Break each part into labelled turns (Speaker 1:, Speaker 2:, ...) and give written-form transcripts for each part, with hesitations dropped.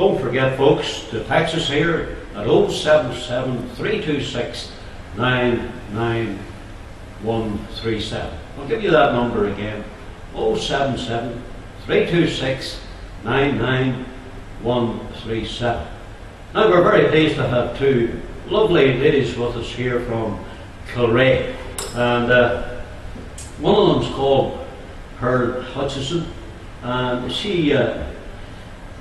Speaker 1: don't forget, folks, to text us here at 077 326 99137. I'll give you that number again, 077 326 99137. Now, we're very pleased to have two lovely ladies with us here from Kilrea, and one of them's called Pearl Hutchison, and she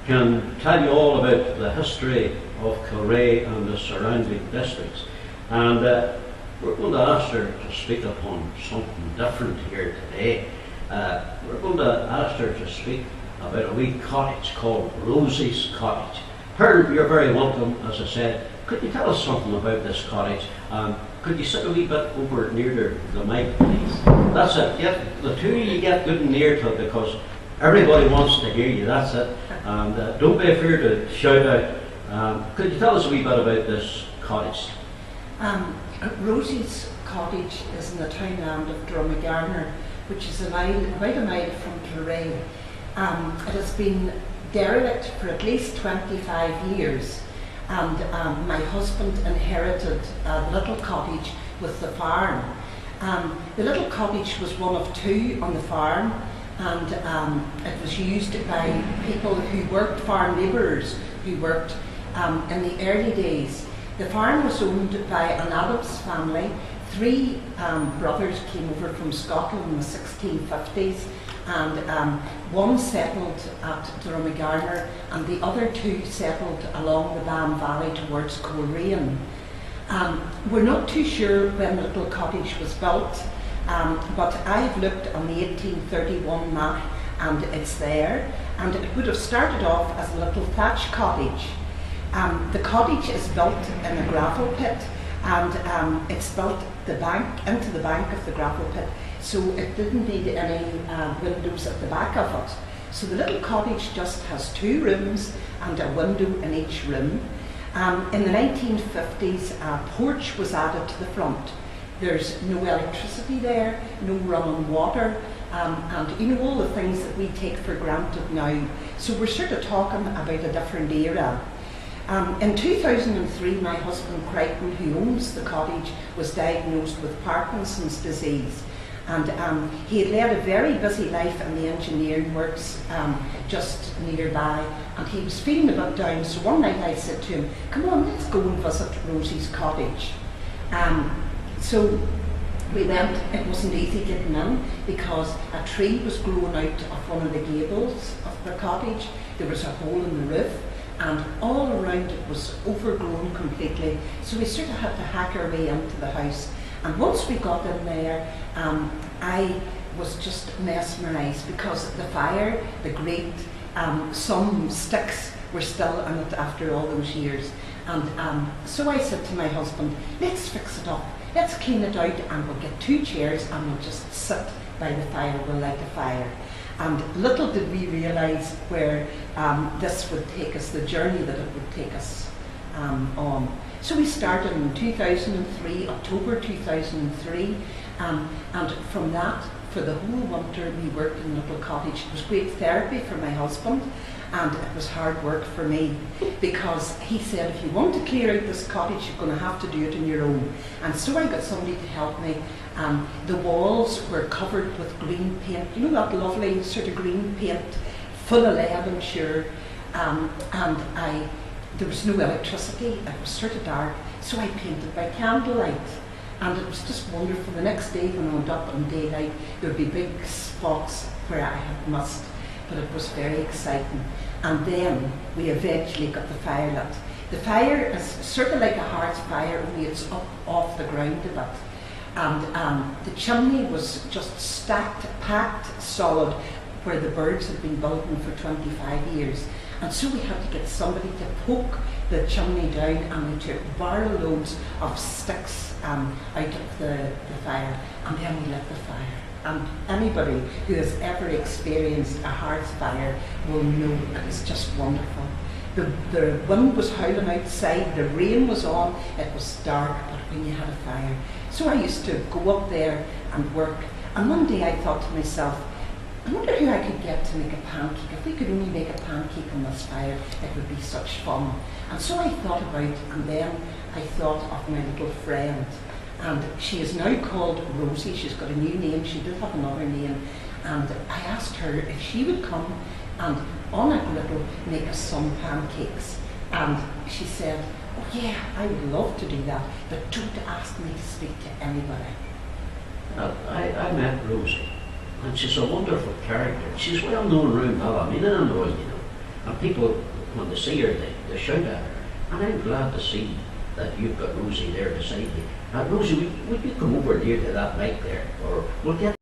Speaker 1: can tell you all about the history of Kilrea and the surrounding districts. And we're going to ask her to speak upon something different here today. We're going to ask her to speak about a wee cottage called Rosie's Cottage. Pearl, you're very welcome, as I said. Could you tell us something about this cottage? Could you sit a wee bit over near the mic, please? That's it. Get the two of you get good and near to it, because everybody wants to hear you. That's it. And don't be afraid to shout out. Could you tell us a wee bit about this cottage?
Speaker 2: Rosie's Cottage is in the townland of Maghera, which is about a mile from Kilrea. It has been derelict for at least 25 years, and my husband inherited a little cottage with the farm. The little cottage was one of two on the farm, and it was used by people who worked, farm labourers who worked in the early days. The farm was owned by an Adams family. Three brothers came over from Scotland in the 1650s, and one settled at Maghera, and the other two settled along the Bam Valley towards Kilrea. We're not too sure when the little cottage was built, but I've looked on the 1831 map, and it's there, and it would have started off as a little thatch cottage. The cottage is built in a gravel pit, and it's built into the bank of the gravel pit, so it didn't need any windows at the back of it. So the little cottage just has 2 rooms and a window in each room. In the 1950s, a porch was added to the front. There's no electricity there, no running water, and you know, all the things that we take for granted now. So we're sort of talking about a different era. In 2003, my husband Crichton, who owns the cottage, was diagnosed with Parkinson's disease, and he had led a very busy life in the engineering works just nearby, and he was feeling a bit down. So one night I said to him, "Come on, let's go and visit Rosie's Cottage." So we went. It wasn't easy getting in because a tree was growing out of one of the gables of the cottage. There was a hole in the roof, and all around it was overgrown completely. So we sort of had to hack our way into the house. And once we got in there, I was just mesmerised, because the fire, the grate, some sticks were still in it after all those years. And so I said to my husband, "Let's fix it up. Let's clean it out, and we'll get 2 chairs and we'll just sit by the fire, we'll light a fire." And little did we realise where this would take us, the journey that it would take us on. So we started in 2003, October 2003, and from that, for the whole winter, we worked in a little cottage. It was great therapy for my husband, and it was hard work for me, because he said, "If you want to clear out this cottage, you're going to have to do it on your own." And so I got somebody to help me. The walls were covered with green paint, you know, that lovely sort of green paint, full of lead, I'm sure. There was no electricity, it was sort of dark, so I painted by candlelight. And it was just wonderful. The next day when I went up in daylight, there would be big spots where I had missed, but it was very exciting. And then we eventually got the fire lit. The fire is sort of like a hearth fire, only it's up off the ground a bit. And the chimney was just stacked, packed solid, where the birds had been building for 25 years. And so we had to get somebody to poke the chimney down, and we took barrel loads of sticks out of the fire, and then we lit the fire. And anybody who has ever experienced a hearth fire will know it was just wonderful. The wind was howling outside, the rain was on, it was dark, but when you had a fire. So I used to go up there and work, and one day I thought to myself, I wonder who I could get to make a pancake. If we could only make a pancake on this fire, it would be such fun. And so I thought about it, and then I thought of my little friend. And she is now called Rosie. She's got a new name. She did have another name. And I asked her if she would come and on a griddle make us some pancakes. And she said, oh yeah, I would love to do that, but don't ask me to speak to anybody.
Speaker 1: I met Rosie, and she's a wonderful character. She's well known around Ballymena and all, you know. And people, when they see her, they shout at her. And I'm glad to see that you've got Rosie there beside me. Rosie, would you come over here to that mic there? Or we'll get